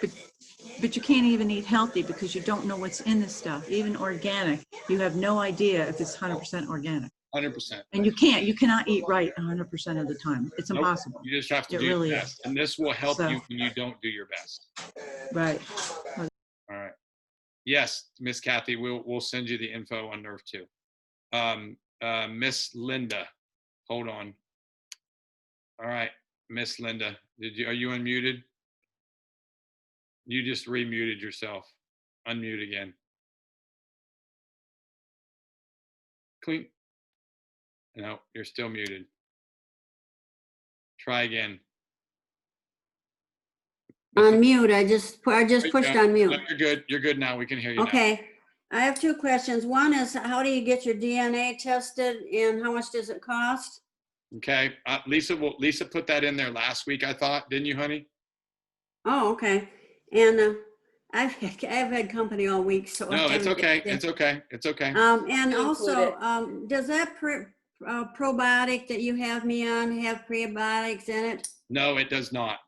But you can't even eat healthy because you don't know what's in this stuff. Even organic, you have no idea if it's 100% organic. 100%. And you cannot eat right 100% of the time. It's Nope. impossible. You just have to It do really your is. best. And this will help So- you when you don't do your best. Right. All right. Yes, Miss Kathy, we'll send you the info on Nerf 2. Miss Linda, hold on. All right, Miss Linda, are you unmuted? You just remuted yourself. Unmute again. Clean. No, you're still muted. Try again. Unmute. I just There pushed you go. No, unmute. you're good. You're good now. We can hear you now. Okay. I have two questions. One is, how do you get your DNA tested and how much does it cost? Okay. Lisa put that in there last week, I thought. Didn't you, honey? Oh, okay. And I've had company all week, so. No, I it's haven't okay. get- It's okay. It's okay. And You include also, does that probiotic that you have me on have prebiotics in it? No, it does not.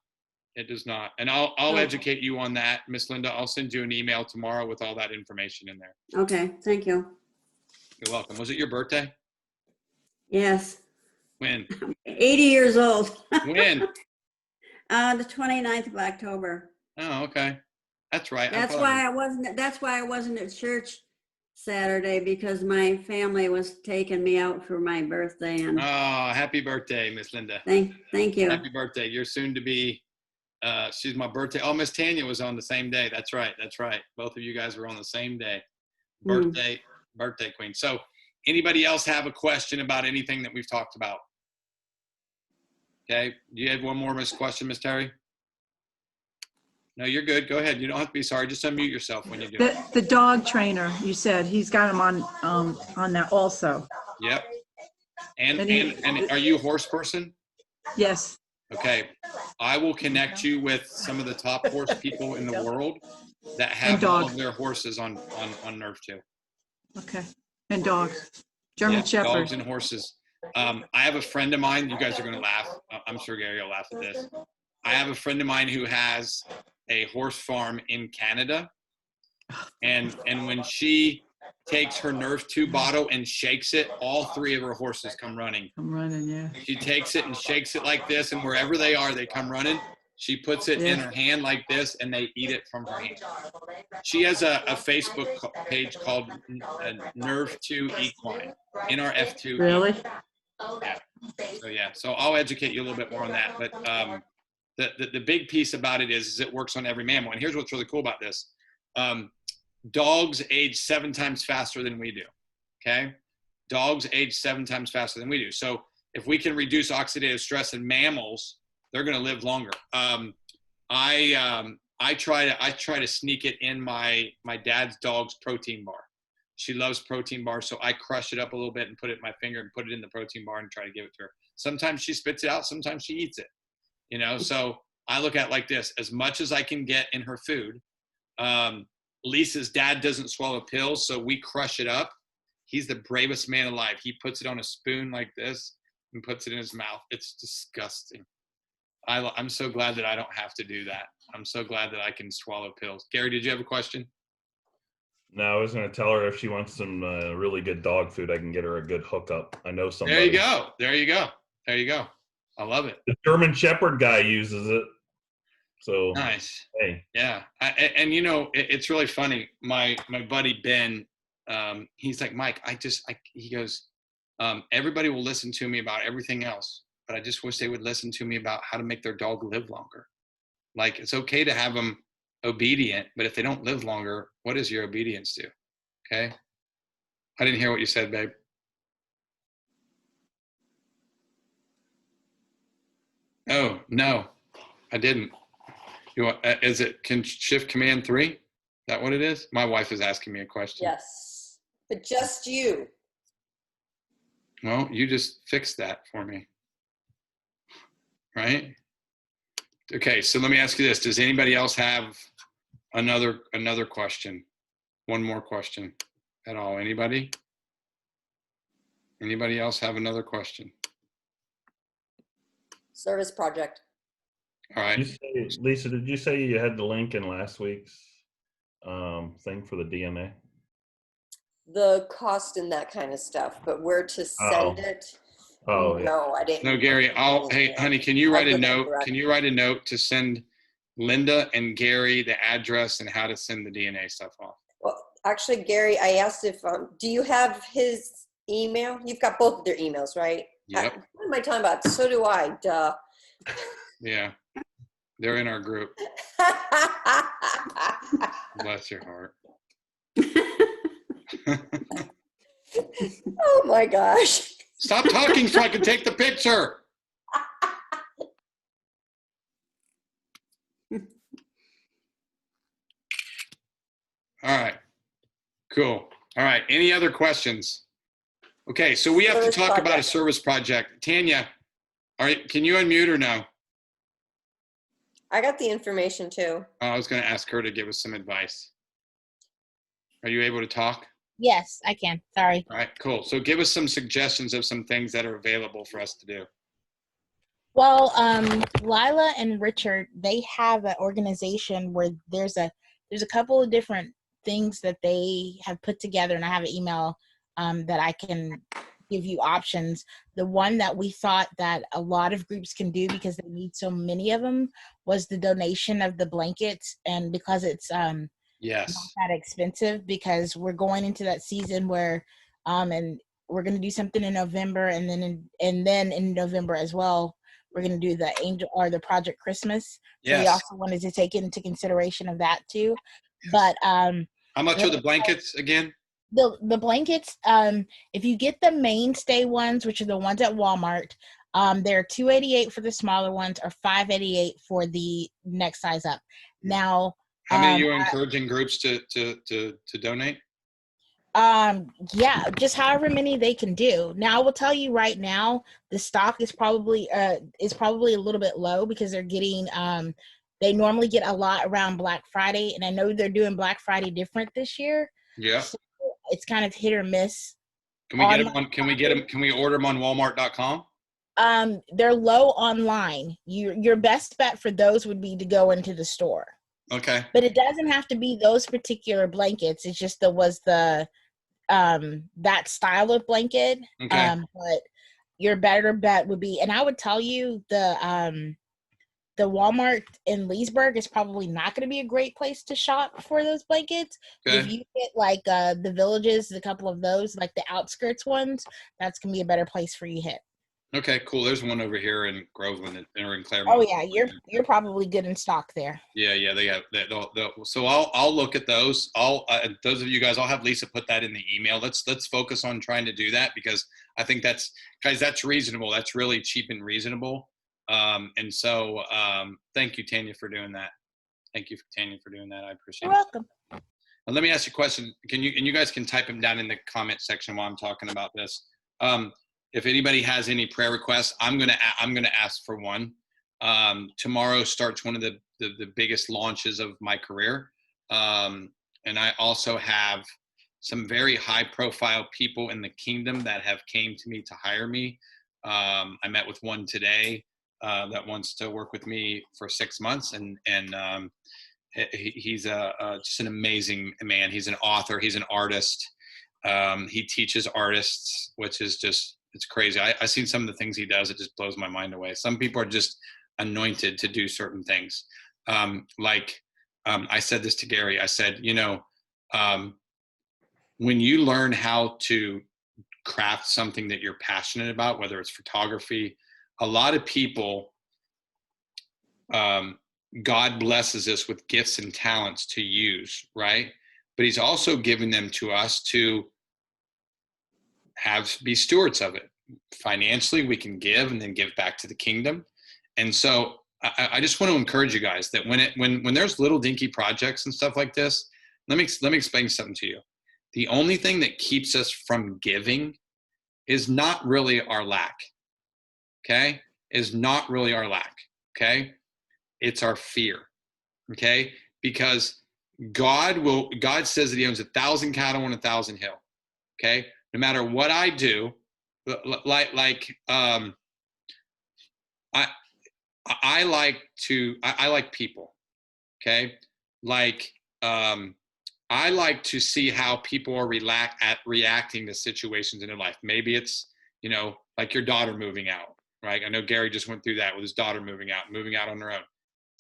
It does not. And I'll Oh. educate you on that, Miss Linda. I'll send you an email tomorrow with all that information in there. Okay, thank you. You're welcome. Was it your birthday? Yes, When? 80 years old. When? The 29th of October. Oh, okay. That's right. That's why I wasn't at church Saturday, because my family was taking me out for my birthday, and Oh, happy birthday, Miss Linda. thank you. Happy birthday. You're soon to be, she's my birthday. Oh, Miss Tanya was on the same day. That's right. That's right. Both of you guys were on the same day. Birthday queen. So anybody else have a question about anything that we've talked about? Okay. Do you have one more question, Miss Terry? No, you're good. Go ahead. You don't have to be sorry. Just unmute yourself when you do it. The dog trainer, you said he's got him on that also. Yep. And And are you a horse person? Yes. Okay. I will connect you with some of the top horse people in the world that And have all dog. of their horses on Nerf 2. Okay. And dogs. German Yeah, Shepherd. dogs and horses. I have a friend of mine. You guys are going to laugh. I'm sure Gary will laugh at this. I have a friend of mine who has a horse farm in Canada. And when she takes her Nerf 2 bottle and shakes it, all three of her horses come running. I'm running, yeah. She takes it and shakes it like this, and wherever they are, they come running. She puts it in Yeah. her hand like this, and they eat it from her hand. She has a Facebook page called Nerf 2 Equine, NRF2. Really? Yeah. So I'll educate you a little bit more on that. But the big piece about it is it works on every mammal. And here's what's really cool about this. Dogs age 7 times faster than we do. Okay. Dogs age 7 times faster than we do. So if we can reduce oxidative stress in mammals, they're going to live longer. I try to sneak it in my dad's dog's protein bar. She loves protein bars, so I crush it up a little bit and put it in my finger and put it in the protein bar and try to give it to her. Sometimes she spits it out, sometimes she eats it. You know, so I look at it like this: as much as I can get in her food. Lisa's dad doesn't swallow pills, so we crush it up. He's the bravest man alive. He puts it on a spoon like this and puts it in his mouth. It's disgusting. I'm so glad that I don't have to do that. I'm so glad that I can swallow pills. Gary, did you have a question? No, I was going to tell her if she wants some really good dog food, I can get her a good hookup. I know somebody. There you go. There you go. There you go. I love it. The German Shepherd guy uses it. So Nice. hey, Yeah. And you know, it's really funny. My buddy Ben, he's like, Mike, he goes, everybody will listen to me about everything else, but I just wish they would listen to me about how to make their dog live longer. Like, it's okay to have them obedient, but if they don't live longer, what does your obedience do? Okay. I didn't hear what you said, babe. Oh, no, I didn't. You want, is it Shift Command 3? Is that what it is? My wife is asking me a question. Yes, but just you. Well, you just fixed that for me. Right? Okay, so let me ask you this. Does anybody else have another question? One more question at all? Anybody? Anybody else have another question? Service project. All right. Lisa, did you say you had the link in last week's thing for the DNA? The cost and that kind of stuff, but where to send it? Oh, yeah. No, I didn't. No, Gary, hey, honey, can you write a I'll get that note? direct. Can you write a note to send Linda and Gary the address and how to send the DNA stuff off? Well, actually, Gary, I asked if, do you have his email? You've got both of their emails, right? Yep. What am I talking about? So do I, duh. Yeah. They're in our group. Bless your heart. Oh my gosh. Stop talking so I can take the picture. All right. Cool. All right. Any other questions? Okay, so we have to Service talk about a project. service project. Tanya, all right, can you unmute or no? I got the information too. I was going to ask her to give us some advice. Are you able to talk? Yes, I can. Sorry. All right, cool. So give us some suggestions of some things that are available for us to do. Well, Lila and Richard, they have an organization where there's a couple of different things that they have put together, and I have an email that I can give you options. The one that we thought that a lot of groups can do because they need so many of them was the donation of the blankets, and because it's Yes. not that expensive, because we're going into that season where and we're going to do something in November, and then in November as well we're going to do the angel or the Project Christmas. So we Yes. also wanted to take into consideration of that too. But How much are the blankets again? the blankets, if you get the mainstay ones, which are the ones at Walmart, they're $288 for the smaller ones or $588 for the next size up. Now, How many are you encouraging groups to donate? yeah, just however many they can do. Now, I will tell you right now, the stock is probably a little bit low because they're getting they normally get a lot around Black Friday, and I know they're doing Black Friday different this year. Yeah. So it's kind of hit or miss. Can we get them on? Can we order them on Walmart.com? They're low online. Your best bet for those would be to go into the store. Okay. But it doesn't have to be those particular blankets. It's just that style of blanket. Okay. But your better bet would be, and I would tell you the Walmart in Leesburg is probably not going to be a great place to shop for those blankets. But if Okay. you get like the Villages, a couple of those, like the outskirts ones, that's going to be a better place for you to hit. Okay, cool. There's one over here in Groveland or in Claremont. Oh yeah, you're probably good in stock there. Yeah, they have. So I'll look at those. Those of you guys, I'll have Lisa put that in the email. Let's focus on trying to do that because I think that's reasonable. That's really cheap and reasonable. And so thank you, Tanya, for doing that. Thank you, Tanya, for doing that. I appreciate You're it. welcome. Now, let me ask you a question. And you guys can type them down in the comment section while I'm talking about this. If anybody has any prayer requests, I'm gonna ask for one. Tomorrow starts one of the biggest launches of my career, and I also have some very high profile people in the kingdom that have came to me to hire me. I met with one today. that wants to work with me for 6 months, and he's just an amazing man. He's an author. He's an artist. He teaches artists, which is just, it's crazy. I've seen some of the things he does. It just blows my mind away. Some people are just anointed to do certain things. I said this to Gary. I said, when you learn how to craft something that you're passionate about, whether it's photography, a lot of people, God blesses us with gifts and talents to use, right? But he's also given them to us to be stewards of it. Financially, we can give and then give back to the kingdom. And so I just want to encourage you guys that when there's little dinky projects and stuff like this, let me explain something to you. The only thing that keeps us from giving is not really our lack. Okay? Is not really our lack. Okay? It's our fear. Okay? Because God says that he owns 1,000 cattle on 1,000 hill. Okay? No matter what I do, I like people. Okay? I like to see how people are reacting to situations in their life. Maybe it's, like your daughter moving out, right? I know Gary just went through that with his daughter moving out on their own.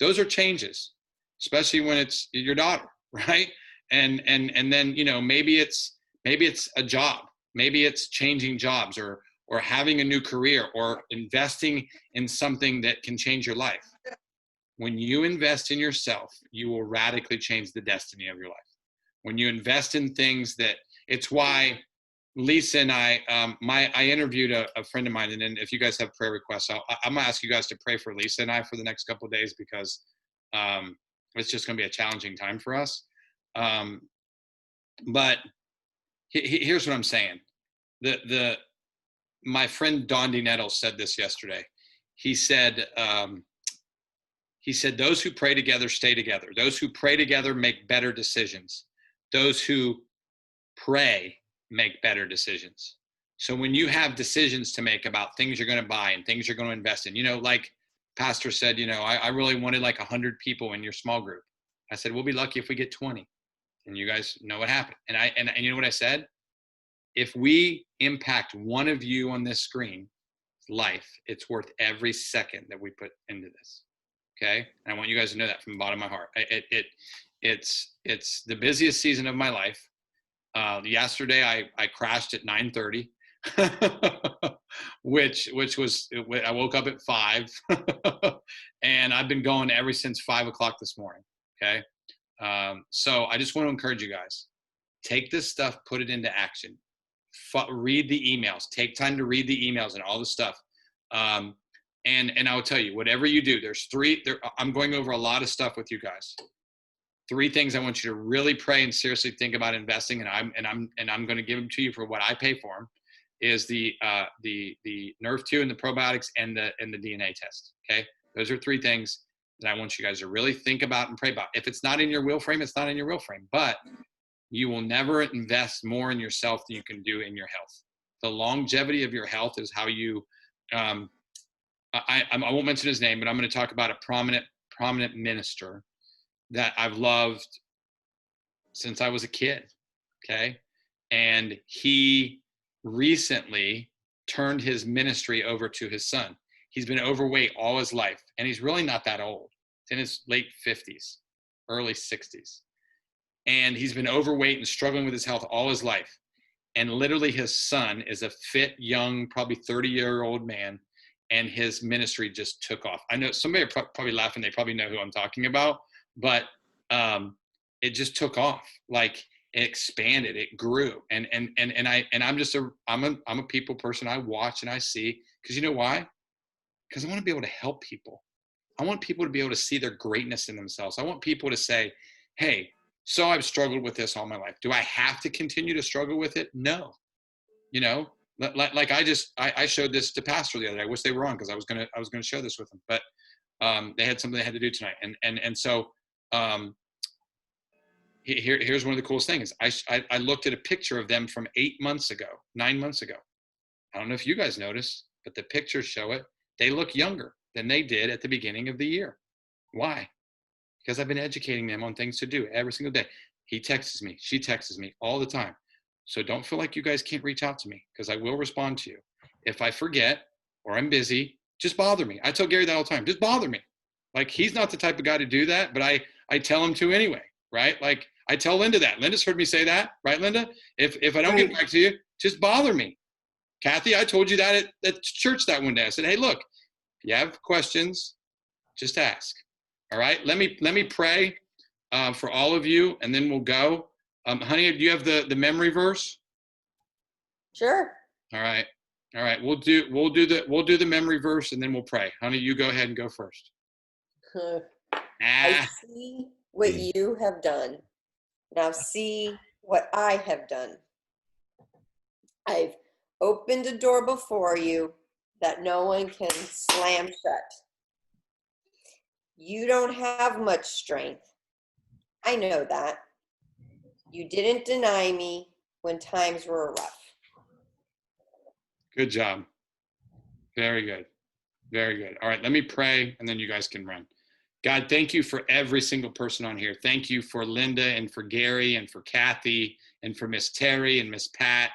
Those are changes, especially when it's your daughter, right? And then, maybe it's a job, maybe it's changing jobs or having a new career or investing in something that can change your life. When you invest in yourself, you will radically change the destiny of your life. When you invest in things it's why Lisa and I interviewed a friend of mine, and then if you guys have prayer requests, I'm gonna ask you guys to pray for Lisa and I for the next couple of days, because it's just gonna be a challenging time for us. But here's what I'm saying. My friend Don DiNetto said this yesterday. He said, those who pray together stay together. Those who pray together make better decisions. Those who pray make better decisions. So when you have decisions to make about things you're going to buy and things you're going to invest in, like Pastor said, I really wanted like 100 people in your small group. I said, we'll be lucky if we get 20. And you guys know what happened. And you know what I said? If we impact one of you on this screen life, it's worth every second that we put into this. Okay. And I want you guys to know that from the bottom of my heart. It's the busiest season of my life. Yesterday I crashed at 9:30, which was, I woke up at 5 and I've been going ever since 5 o'clock this morning. Okay. So I just want to encourage you guys, take this stuff, put it into action, read the emails, take time to read the emails and all the stuff. And I will tell you, whatever you do, I'm going over a lot of stuff with you guys. 3 things I want you to really pray and seriously think about investing, and I'm going to give them to you for what I pay for them, is the Nerve 2 and the probiotics and the DNA test. Okay, those are 3 things that I want you guys to really think about and pray about. If it's not in your will frame, it's not in your will frame. But you will never invest more in yourself than you can do in your health. The longevity of your health is how you. I won't mention his name, but I'm going to talk about a prominent minister that I've loved since I was a kid. Okay. And he recently turned his ministry over to his son. He's been overweight all his life, and he's really not that old. He's in his late 50s, early 60s. And he's been overweight and struggling with his health all his life. And literally his son is a fit, young, probably 30-year-old man, and his ministry just took off. I know somebody are probably laughing. They probably know who I'm talking about, but it just took off. Like, it expanded, it grew. And I'm a people person. I watch and I see, because you know why? Because I want to be able to help people. I want people to be able to see their greatness in themselves. I want people to say, hey, so I've struggled with this all my life. Do I have to continue to struggle with it? No. Like I showed this to Pastor the other day. I wish they were on, because I was gonna share this with them, but they had something they had to do tonight. And so here's one of the coolest things. I looked at a picture of them from 9 months ago. I don't know if you guys noticed, but the pictures show it. They look younger. than they did at the beginning of the year. Why? Because I've been educating them on things to do every single day. He texts me, she texts me all the time. So don't feel like you guys can't reach out to me, because I will respond to you. If I forget or I'm busy, just bother me. I tell Gary that all the time, just bother me. Like, he's not the type of guy to do that, but I tell him to anyway, right? Like, I tell Linda that. Linda's heard me say that, right, Linda? If I don't get back to you, just bother me. Kathy, I told you that at church that one day. I said, hey, look, if you have questions, just ask. All right, let me pray for all of you, and then we'll go. Honey, do you have the memory verse? All right, we'll do the memory verse, and then we'll pray. Honey, you go ahead and go first. I see what you have done. Now see what I have done. I've opened a door before you that no one can slam shut. You don't have much strength. I know that. You didn't deny me when times were rough. Good job. Very good. Very good. All right, let me pray, and then you guys can run. God, thank you for every single person on here. Thank you for Linda and for Gary and for Kathy and for Miss Terry and Miss Pat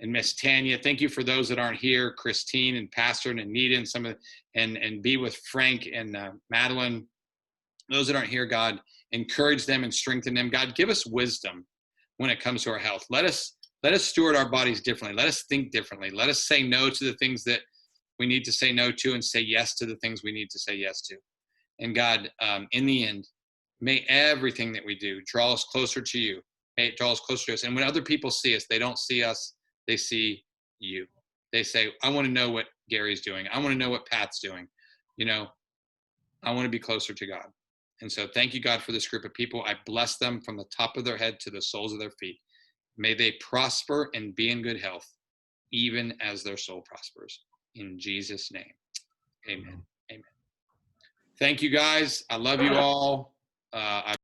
and Miss Tanya. Thank you for those that aren't here, Christine and Pastor and Anita and some of and be with Frank and Madeline. Those that aren't here, God, encourage them and strengthen them. God, give us wisdom when it comes to our health. Let us steward our bodies differently. Let us think differently. Let us say no to the things that we need to say no to and say yes to the things we need to say yes to. And God, in the end, may everything that we do draw us closer to you. May it draw us closer to us. And when other people see us, they don't see us, they see you. They say, I want to know what Gary's doing. I want to know what Pat's doing. You know, I want to be closer to God. And so thank you, God, for this group of people. I bless them from the top of their head to the soles of their feet. May they prosper and be in good health, even as their soul prospers. In Jesus' name, amen. Amen. Thank you, guys. I love you all. I